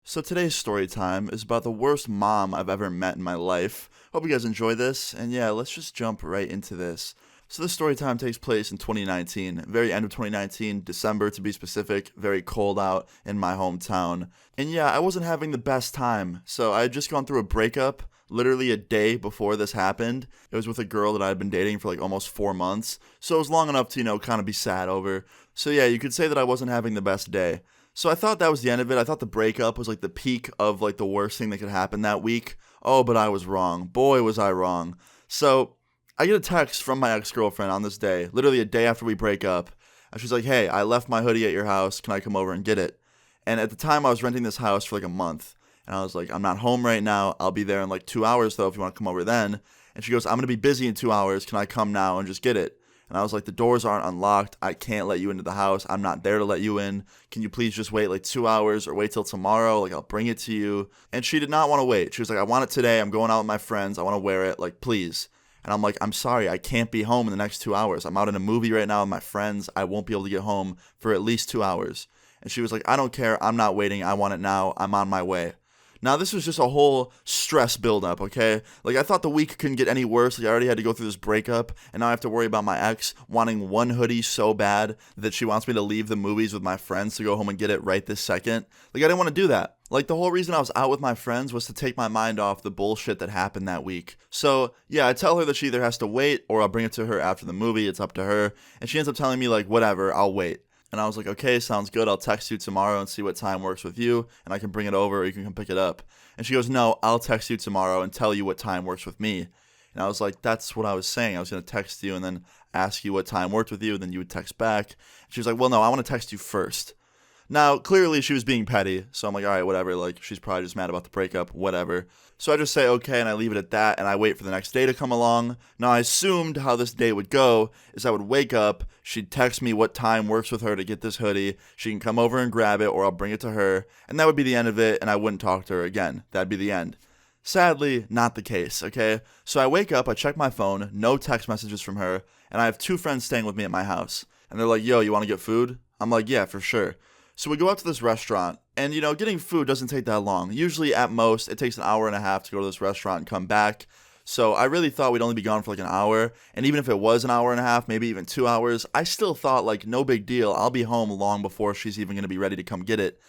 So today's story time is about the worst mom I've ever met in my life. Hope you guys enjoy this, and yeah, let's just jump right into this. So this story time takes place in 2019, very end of 2019, December to be specific, very cold out in my hometown. And yeah, I wasn't having the best time. So I had just gone through a breakup literally a day before this happened. It was with a girl that I had been dating for like almost 4 months. So it was long enough to, kind of be sad over. So yeah, you could say that I wasn't having the best day. So I thought that was the end of it. I thought the breakup was like the peak of like the worst thing that could happen that week. Oh, but I was wrong. Boy, was I wrong. So I get a text from my ex-girlfriend on this day, literally a day after we break up. And she's like, hey, I left my hoodie at your house. Can I come over and get it? And at the time, I was renting this house for like a month. And I was like, I'm not home right now. I'll be there in like 2 hours, though, if you want to come over then. And she goes, I'm going to be busy in 2 hours. Can I come now and just get it? And I was like, the doors aren't unlocked. I can't let you into the house. I'm not there to let you in. Can you please just wait like 2 hours or wait till tomorrow? Like, I'll bring it to you. And she did not want to wait. She was like, I want it today. I'm going out with my friends. I want to wear it. Like, please. And I'm like, I'm sorry. I can't be home in the next 2 hours. I'm out in a movie right now with my friends. I won't be able to get home for at least 2 hours. And she was like, I don't care. I'm not waiting. I want it now. I'm on my way. Now, this was just a whole stress buildup, okay? Like, I thought the week couldn't get any worse. Like, I already had to go through this breakup, and now I have to worry about my ex wanting one hoodie so bad that she wants me to leave the movies with my friends to go home and get it right this second. Like, I didn't want to do that. Like, the whole reason I was out with my friends was to take my mind off the bullshit that happened that week. So, yeah, I tell her that she either has to wait or I'll bring it to her after the movie. It's up to her. And she ends up telling me, like, whatever, I'll wait. And I was like, okay, sounds good. I'll text you tomorrow and see what time works with you, and I can bring it over or you can come pick it up. And she goes, no, I'll text you tomorrow and tell you what time works with me. And I was like, that's what I was saying. I was going to text you and then ask you what time worked with you, and then you would text back. And she was like, well, no, I want to text you first. Now, clearly she was being petty, so I'm like, all right, whatever. Like, she's probably just mad about the breakup, whatever. So I just say okay, and I leave it at that, and I wait for the next day to come along. Now, I assumed how this day would go is I would wake up, she'd text me what time works with her to get this hoodie, she can come over and grab it, or I'll bring it to her, and that would be the end of it, and I wouldn't talk to her again. That'd be the end. Sadly, not the case, okay? So I wake up, I check my phone, no text messages from her, and I have two friends staying with me at my house. And they're like, yo, you want to get food? I'm like, yeah, for sure. So we go out to this restaurant, and, getting food doesn't take that long. Usually, at most, it takes an hour and a half to go to this restaurant and come back. So I really thought we'd only be gone for like an hour, and even if it was an hour and a half, maybe even 2 hours, I still thought, like, no big deal. I'll be home long before she's even going to be ready to come get it.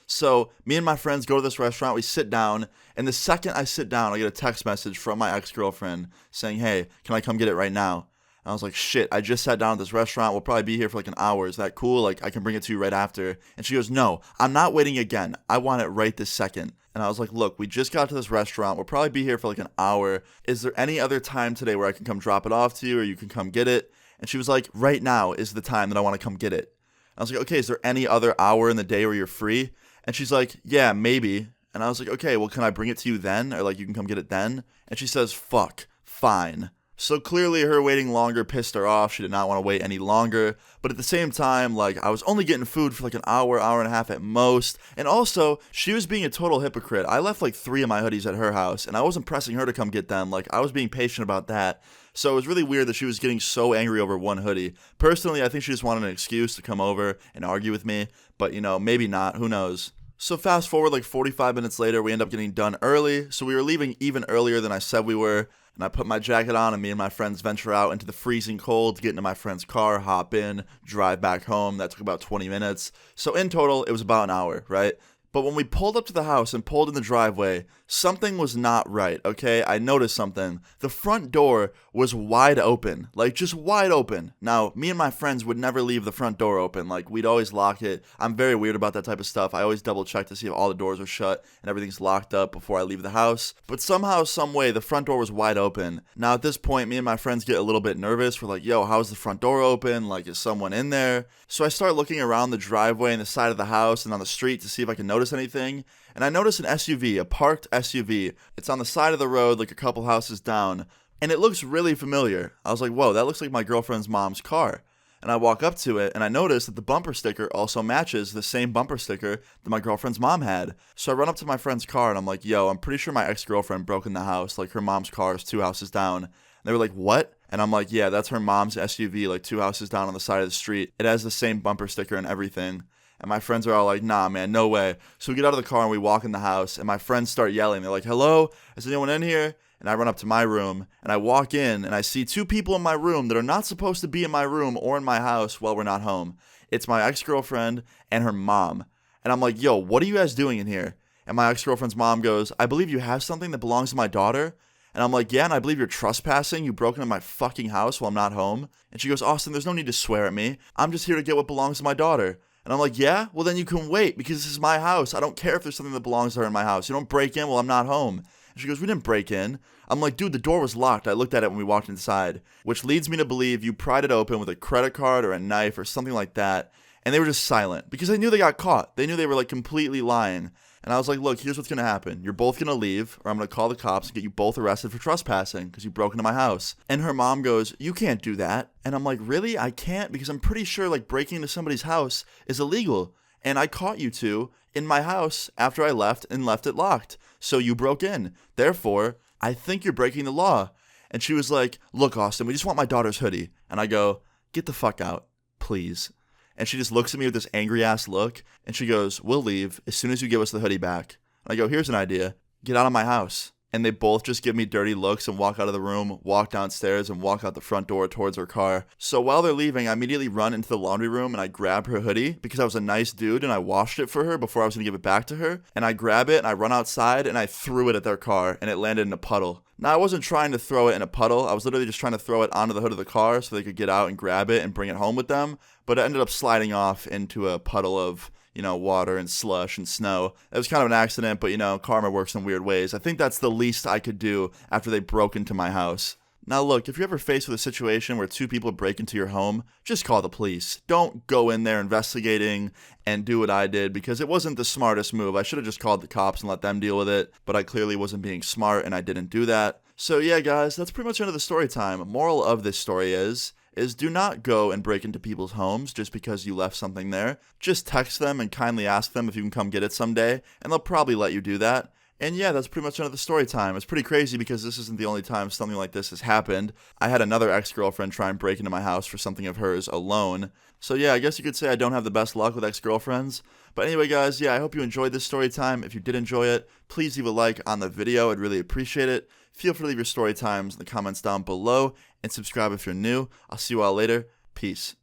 So me and my friends go to this restaurant, we sit down, and the second I sit down, I get a text message from my ex-girlfriend saying, hey, can I come get it right now? And I was like, shit, I just sat down at this restaurant. We'll probably be here for like an hour. Is that cool? Like, I can bring it to you right after. And she goes, no, I'm not waiting again. I want it right this second. And I was like, look, we just got to this restaurant. We'll probably be here for like an hour. Is there any other time today where I can come drop it off to you or you can come get it? And she was like, right now is the time that I want to come get it. And I was like, okay, is there any other hour in the day where you're free? And she's like, yeah, maybe. And I was like, okay, well, can I bring it to you then? Or like, you can come get it then? And she says, fuck, fine. So clearly her waiting longer pissed her off. She did not want to wait any longer. But at the same time, like, I was only getting food for like an hour, hour and a half at most. And also, she was being a total hypocrite. I left like 3 of my hoodies at her house, and I wasn't pressing her to come get them. Like, I was being patient about that. So it was really weird that she was getting so angry over one hoodie. Personally, I think she just wanted an excuse to come over and argue with me. But, maybe not. Who knows? So fast forward like 45 minutes later, we end up getting done early. So we were leaving even earlier than I said we were. And I put my jacket on, and me and my friends venture out into the freezing cold to get into my friend's car, hop in, drive back home. That took about 20 minutes. So in total, it was about an hour, right? But when we pulled up to the house and pulled in the driveway, something was not right, okay? I noticed something. The front door was wide open, like just wide open. Now, me and my friends would never leave the front door open. Like, we'd always lock it. I'm very weird about that type of stuff. I always double check to see if all the doors are shut and everything's locked up before I leave the house. But somehow, some way, the front door was wide open. Now, at this point, me and my friends get a little bit nervous. We're like, yo, how's the front door open? Like, is someone in there? So I start looking around the driveway and the side of the house and on the street to see if I can notice anything. And I notice an SUV, a parked SUV. It's on the side of the road, like a couple houses down. And it looks really familiar. I was like, whoa, that looks like my girlfriend's mom's car. And I walk up to it, and I notice that the bumper sticker also matches the same bumper sticker that my girlfriend's mom had. So I run up to my friend's car, and I'm like, yo, I'm pretty sure my ex-girlfriend broke in the house. Like, her mom's car is 2 houses down. And they were like, what? And I'm like, yeah, that's her mom's SUV, like 2 houses down on the side of the street. It has the same bumper sticker and everything. And my friends are all like, nah, man, no way. So we get out of the car and we walk in the house, and my friends start yelling. They're like, hello? Is anyone in here? And I run up to my room, and I walk in, and I see two people in my room that are not supposed to be in my room or in my house while we're not home. It's my ex-girlfriend and her mom. And I'm like, yo, what are you guys doing in here? And my ex-girlfriend's mom goes, I believe you have something that belongs to my daughter. And I'm like, yeah, and I believe you're trespassing. You broke into my fucking house while I'm not home. And she goes, Austin, there's no need to swear at me. I'm just here to get what belongs to my daughter. And I'm like, yeah? Well, then you can wait, because this is my house. I don't care if there's something that belongs to her in my house. You don't break in while I'm not home. And she goes, we didn't break in. I'm like, dude, the door was locked. I looked at it when we walked inside, which leads me to believe you pried it open with a credit card or a knife or something like that. And they were just silent because they knew they got caught. They knew they were like completely lying. And I was like, look, here's what's going to happen. You're both going to leave, or I'm going to call the cops and get you both arrested for trespassing because you broke into my house. And her mom goes, you can't do that. And I'm like, really? I can't? Because I'm pretty sure like breaking into somebody's house is illegal. And I caught you two in my house after I left and left it locked. So you broke in. Therefore, I think you're breaking the law. And she was like, look, Austin, we just want my daughter's hoodie. And I go, get the fuck out, please. And she just looks at me with this angry ass look, and she goes, we'll leave as soon as you give us the hoodie back. And I go, here's an idea. Get out of my house. And they both just give me dirty looks and walk out of the room, walk downstairs, and walk out the front door towards her car. So while they're leaving, I immediately run into the laundry room and I grab her hoodie because I was a nice dude and I washed it for her before I was going to give it back to her. And I grab it and I run outside and I threw it at their car and it landed in a puddle. Now, I wasn't trying to throw it in a puddle. I was literally just trying to throw it onto the hood of the car so they could get out and grab it and bring it home with them. But it ended up sliding off into a puddle of, water and slush and snow. It was kind of an accident, but, karma works in weird ways. I think that's the least I could do after they broke into my house. Now, look, if you're ever faced with a situation where two people break into your home, just call the police. Don't go in there investigating and do what I did because it wasn't the smartest move. I should have just called the cops and let them deal with it, but I clearly wasn't being smart and I didn't do that. So yeah, guys, that's pretty much the end of the story time. Moral of this story is do not go and break into people's homes just because you left something there. Just text them and kindly ask them if you can come get it someday, and they'll probably let you do that. And yeah, that's pretty much the end of the story time. It's pretty crazy because this isn't the only time something like this has happened. I had another ex-girlfriend try and break into my house for something of hers alone. So yeah, I guess you could say I don't have the best luck with ex-girlfriends. But anyway, guys, yeah, I hope you enjoyed this story time. If you did enjoy it, please leave a like on the video. I'd really appreciate it. Feel free to leave your story times in the comments down below and subscribe if you're new. I'll see you all later. Peace.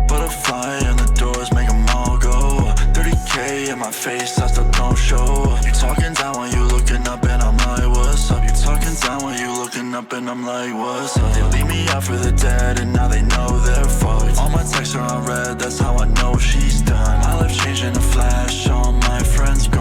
Butterfly in the doors, make them all go. 30K in my face, I still don't show. You talking down when you looking up and I'm like, what's up? You talking down when you looking up and I'm like, what's up? They leave me out for the dead and now they know they're fucked. All my texts are unread, that's how I know she's done. My life changed in a flash, all my friends gone.